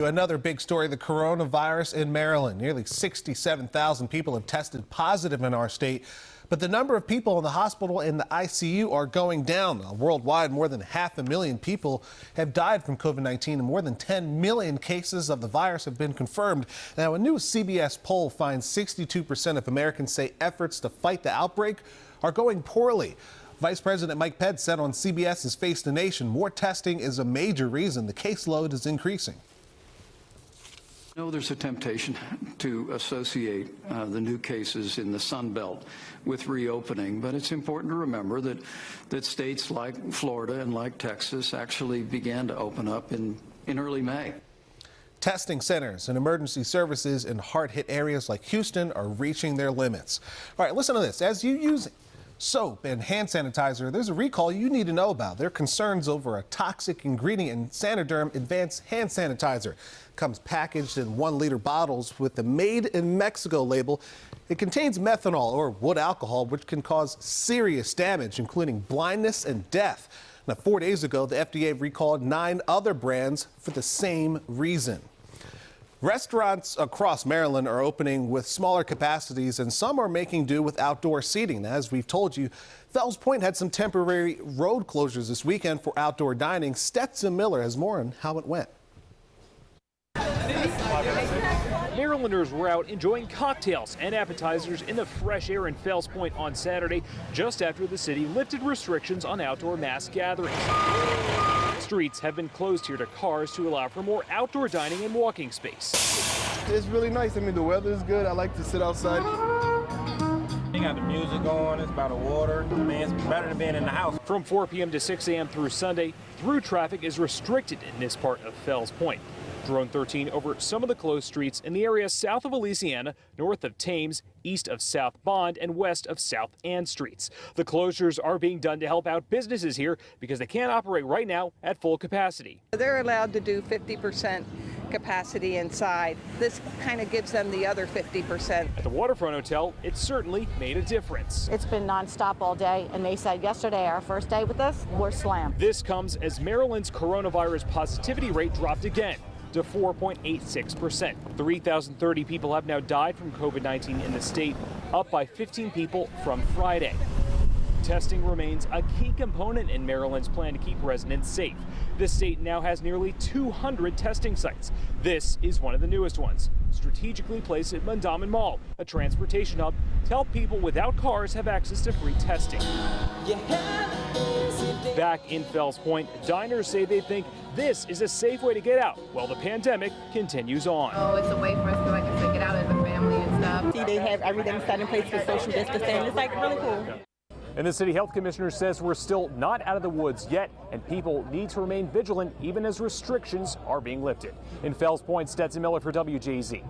Another big story, the coronavirus in Maryland. Nearly 67,000 people have tested positive in our state, but the number of people in the hospital and the ICU are going down. Worldwide, more than 500,000 people have died from COVID-19 and more than 10 million cases of the virus have been confirmed. Now, a new CBS poll finds 62% of Americans say efforts to fight the outbreak are going poorly. Vice President Mike Pence said on CBS's Face the Nation, more testing is a major reason the caseload is increasing. I know there's a temptation to associate the new cases in the Sun Belt with reopening, but it's important to remember that states like Florida and like Texas actually began to open up in early May. Testing centers and emergency services in hard-hit areas like Houston are reaching their limits. All right, listen to this. As you use soap and hand sanitizer, there's a recall you need to know about. There are concerns over a toxic ingredient in Saniderm Advanced Hand Sanitizer. It comes packaged in 1-liter bottles with the Made in Mexico label. It contains methanol or wood alcohol, which can cause serious damage, including blindness and death. Now, 4 days ago, the FDA recalled 9 other brands for the same reason. Restaurants across Maryland are opening with smaller capacities, and some are making do with outdoor seating. As we've told you, Fells Point had some temporary road closures this weekend for outdoor dining. Stetson Miller has more on how it went. Marylanders were out enjoying cocktails and appetizers in the fresh air in Fells Point on Saturday, just after the city lifted restrictions on outdoor mass gatherings. Streets have been closed here to cars to allow for more outdoor dining and walking space. It's really nice. I mean, the weather is good. I like to sit outside. They got the music on, it's by the water. I mean, it's better than being in the house. From 4 p.m. to 6 a.m. through Sunday, through traffic is restricted in this part of Fells Point. Drone 13 over some of the closed streets in the area south of Elysiana, north of Thames, east of South Bond, and west of South Ann streets. The closures are being done to help out businesses here because they can't operate right now at full capacity. They're allowed to do 50% capacity inside. This kind of gives them the other 50%. At the Waterfront Hotel, it certainly made a difference. It's been nonstop all day, and they said yesterday, our first day with us, we're slammed. This comes as Maryland's coronavirus positivity rate dropped again to 4.86%. 3,030 people have now died from COVID-19 in the state, up by 15 people from Friday. Testing remains a key component in Maryland's plan to keep residents safe. The state now has nearly 200 testing sites. This is one of the newest ones, strategically placed at Mondawmin Mall, a transportation hub to help people without cars have access to free testing. Back in Fells Point, diners say they think this is a safe way to get out while the pandemic continues on. Oh, it's a way for us to, like I said, get out as a family and stuff. See, they have everything set in place for social distancing. It's like really cool. And the city health commissioner says we're still not out of the woods yet, and people need to remain vigilant even as restrictions are being lifted. In Fells Point, Stetson Miller for WJZ.